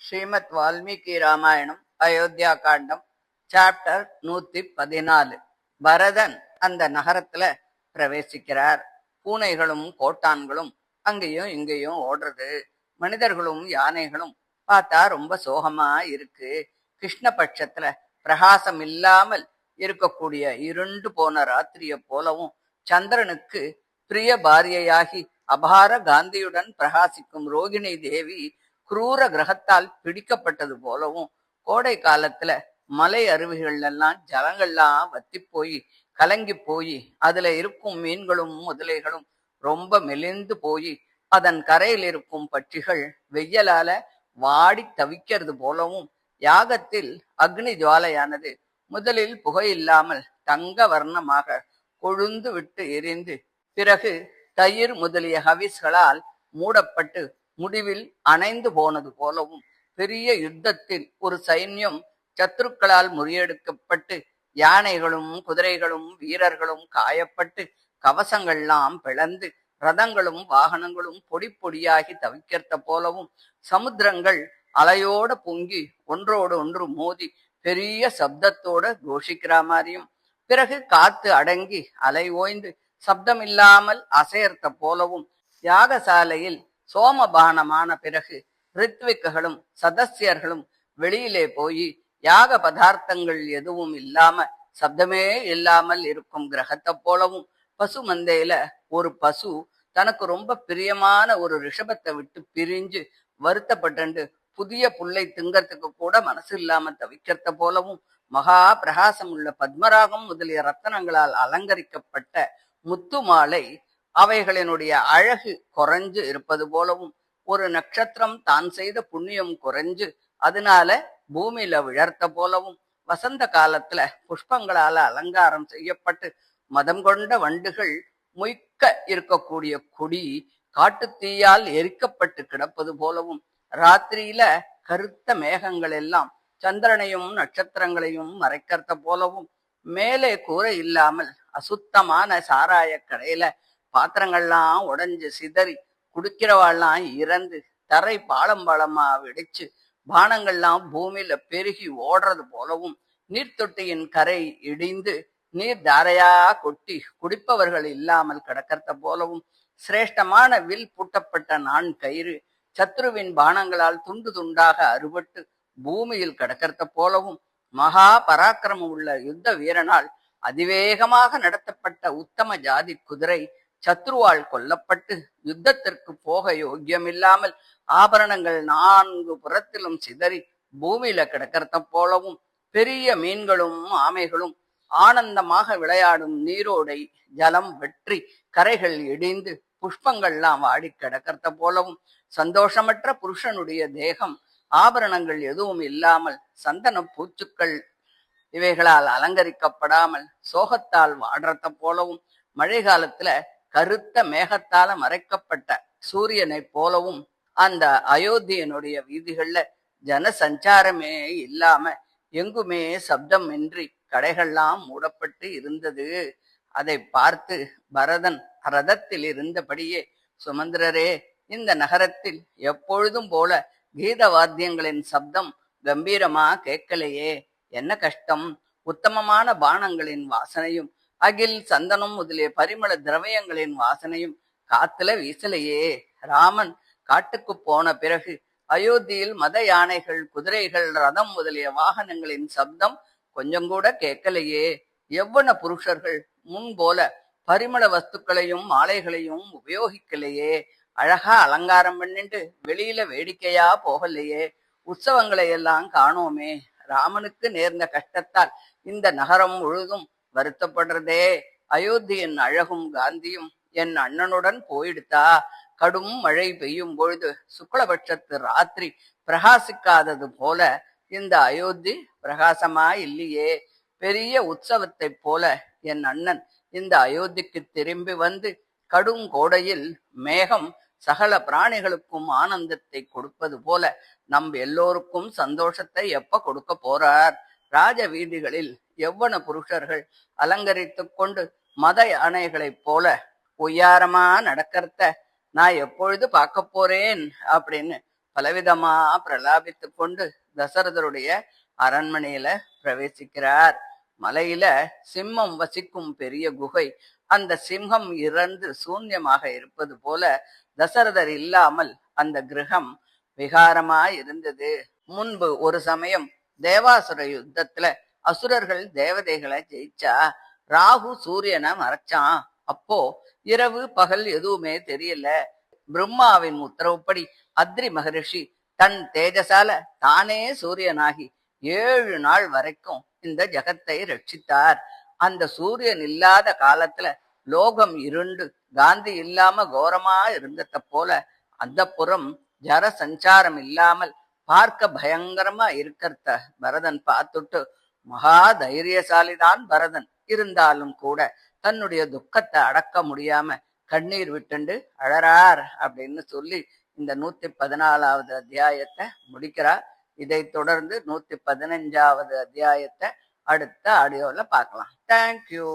ஸ்ரீமத் வால்மீகி ராமாயணம் அயோத்தியா காண்டம் chapter 114. Bharathan அந்த நகரத்துல பிரவேசிக்கிறார். பூனைகளும் கோட்டான்களும் அங்கேயும் இங்கேயும் ஓடுறது, மனிதர்களும் யானைகளும் பார்த்தா ரொம்ப சோகமா இருக்கு. கிருஷ்ணபட்சத்துல பிரகாசம் இல்லாமல் இருக்கக்கூடிய இருண்டு போன ராத்திரிய போலவும், சந்திரனுக்கு பிரிய பாரியையாகி அபார காந்தியுடன் பிரகாசிக்கும் ரோகிணி தேவி குரூர கிரகத்தால் பிடிக்கப்பட்டது போலவும், கோடை காலத்துல மலை அருவிகள் எல்லாம் ஜலங்கள்லாம் வத்தி போய் கலங்கி போய் அதுல இருக்கும் மீன்களும் முதலைகளும் ரொம்ப மெலிந்து போய் அதன் கரையில் இருக்கும் பட்சிகள் வெய்யலால வாடி தவிக்கிறது போலவும், யாகத்தில் அக்னி ஜுவாலையானது முதலில் புகையில்லாமல் தங்க வர்ணமாக கொழுந்து விட்டு எரிந்து பிறகு தயிர் முதலிய ஹவிஸ்களால் மூடப்பட்டு முடிவில் அணைந்து போனது போலவும், பெரிய யுத்தத்தில் ஒரு சைன்யம் சத்துருக்களால் முறியெடுக்கப்பட்டு யானைகளும் குதிரைகளும் வீரர்களும் காயப்பட்டு கவசங்கள்லாம் பிளந்து ரதங்களும் வாகனங்களும் பொடி பொடியாகி தவிக்கிறத போலவும், சமுத்திரங்கள் அலையோட பொங்கி ஒன்றோடு ஒன்று மோதி பெரிய சப்தத்தோட கோஷிக்கிற மாதிரியும், பிறகு காத்து அடங்கி அலை ஓய்ந்து சப்தம் இல்லாமல் அசையர்த்த போலவும், யாகசாலையில் சோமபானமான பிறகு ரித்விக்குகளும் சதஸ்யர்களும் வெளியிலே போய் யாக பதார்த்தங்கள் எதுவும் இல்லாம சப்தமே இல்லாமல் இருக்கும் கிரகத்தை போலவும், பசு மந்தையில ஒரு பசு தனக்கு ரொம்ப பிரியமான ஒரு ரிஷபத்தை விட்டு பிரிஞ்சு வருத்தப்பட்டு புதிய புல்லை திங்கறதுக்கு கூட மனசு இல்லாம தவிக்கிறத போலவும், மகா பிரகாசம் உள்ள பத்மராகம் முதலிய ரத்தனங்களால் அலங்கரிக்கப்பட்ட முத்து மாலை அவைகளினுடைய அழகு குறைஞ்சு இருப்பது போலவும், ஒரு நட்சத்திரம் தான் செய்த புண்ணியம் குறைஞ்சு அதனால பூமியில விழர்த்த போலவும், வசந்த காலத்துல புஷ்பங்களால அலங்காரம் செய்யப்பட்டு மதம் கொண்ட வண்டுகள் மொய்க்க இருக்கக்கூடிய கொடி காட்டுத்தீயால் எரிக்கப்பட்டு கிடப்பது போலவும், ராத்திரியில கருத்த மேகங்கள் எல்லாம் சந்திரனையும் நட்சத்திரங்களையும் மறைக்கிறத போலவும், மேலே கூரை இல்லாமல் அசுத்தமான சாராய கடையில பாத்திரங்கள்லாம் உடைஞ்சு சிதறி குடிக்கிறவாள்லாம் இறந்து தரை பாலம் பாலமா வெடிச்சு பானங்கள்லாம் பூமியில பெருகி ஓடுறது போலவும், நீர்த்தொட்டியின் கரை இடிந்து நீர் தாரையா கொட்டி குடிப்பவர்கள் இல்லாமல் கிடக்கிறத போலவும், சிரேஷ்டமான வில் பூட்டப்பட்ட நான் கயிறு சத்ருவின் பானங்களால் துண்டு துண்டாக அறுபட்டு பூமியில் கிடக்கிறத போலவும், மகா பராக்கிரமம் உள்ள யுத்த வீரனால் அதிவேகமாக நடத்தப்பட்ட உத்தம ஜாதி குதிரை சத்ருவால் கொல்லப்பட்டு யுத்தத்திற்கு போக யோக்கியமில்லாமல் ஆபரணங்கள் 4 புறத்திலும் சிதறி பூமியில கிடக்கிறத போலவும், பெரிய மீன்களும் ஆமைகளும் ஆனந்தமாக விளையாடும் நீரோடை ஜலம் வெற்றி கரைகள் இடிந்து புஷ்பங்கள்லாம் வாடி கிடக்கிறத போலவும், சந்தோஷமற்ற புருஷனுடைய தேகம் ஆபரணங்கள் எதுவும் இல்லாமல் சந்தன பூச்சுக்கள் இவைகளால் அலங்கரிக்கப்படாமல் சோகத்தால் வாடுறத போலவும், மழை காலத்துல கருத்த மேகத்தால மறைக்கப்பட்ட சூரியனை போலவும் அந்த அயோத்தியனுடைய வீதிகள்ல ஜன சஞ்சாரமே இல்லாம எங்குமே சப்தம் இன்றி கடைகள்லாம் மூடப்பட்டு இருந்தது. அதை பார்த்து பரதன் ரதத்தில் இருந்தபடியே, சுமந்திரரே, இந்த நகரத்தில் எப்பொழுதும் போல கீத வாத்தியங்களின் சப்தம் கம்பீரமா கேட்கலையே, என்ன கஷ்டம்? உத்தமமான பானங்களின் வாசனையும் அகில் சந்தனம் முதலிய பரிமள திரவியங்களின் வாசனையும் காத்துல வீசலையே. ராமன் காட்டுக்கு போன பிறகு அயோத்தியில் மத யானைகள் குதிரைகள் ரதம் முதலிய வாகனங்களின் சப்தம் கொஞ்சம் கூட கேட்கலையே. எவ்வன புருஷர்கள் முன்போல பரிமள வஸ்துக்களையும் மாலைகளையும் உபயோகிக்கலையே. அழகா அலங்காரம் பண்ணிட்டு வெளியில வேடிக்கையா போகலையே. உற்சவங்களை எல்லாம் காணோமே. ராமனுக்கு நேர்ந்த கஷ்டத்தால் இந்த நகரம் முழுதும் வருத்தப்படுறதே. அயோத்தியின் அழகும் காந்தியும் என் அண்ணனுடன் போயிடுத்தா. கடும் மழை பெய்யும் பொழுது சுக்லபட்சத்து ராத்திரி பிரகாசிக்காதது போல இந்த அயோத்தி பிரகாசமா இல்லையே. பெரிய உற்சவத்தை போல என் அண்ணன் இந்த அயோத்திக்கு திரும்பி வந்து கடும் கோடையில் மேகம் சகல பிராணிகளுக்கும் ஆனந்தத்தை கொடுப்பது போல நம் எல்லோருக்கும் சந்தோஷத்தை எப்ப கொடுக்க போறார்? ராஜ வீதிகளில் எவ்வன புருஷர்கள் அலங்கரித்து கொண்டு மத யானைகளைப் போல ஒய்யாரமா நடக்கிறத நான் எப்பொழுது பார்க்க போறேன் அப்படின்னு பலவிதமா பிரலாபித்துக் கொண்டு தசரதருடைய அரண்மனையில பிரவேசிக்கிறார். மலையில சிம்மம் வசிக்கும் பெரிய குகை. அந்த சிம்மம் இறந்து சூன்யமாக இருப்பது போல தசரதர் இல்லாமல் அந்த கிரகம் விகாரமா இருந்தது. முன்பு ஒரு சமயம் தேவாசுர யுத்தத்துல அசுரர்கள் தேவதைகளை ஜெயிச்சா ராகு சூரியனை மறைச்சான். அப்போ இரவு பகல் எதுவுமே தெரியல. பிரம்மாவின் உத்தரவுப்படி அத்ரி மகரிஷி தன் தேஜசால தானே சூரியனாகி 7 நாள் வரைக்கும் இந்த ஜகத்தை ரட்சித்தார். அந்த சூரியன் இல்லாத காலத்துல லோகம் இருண்டு காந்தி இல்லாம கோரமா இருந்தத போல அந்த புறம் ஜர சஞ்சாரம் இல்லாமல் பார்க்க பயங்கரமா இருக்கிறத பரதன் பார்த்துட்டு, மகா தைரியசாலிதான் பரதன், இருந்தாலும் கூட தன்னுடைய துக்கத்தை அடக்க முடியாம கண்ணீர் விட்டுண்டு அழறார் அப்படின்னு சொல்லி இந்த 114வது அத்தியாயத்தை முடிக்கிறார். இதை தொடர்ந்து 115வது அத்தியாயத்தை அடுத்த ஆடியோல பார்க்கலாம். தேங்க்யூ.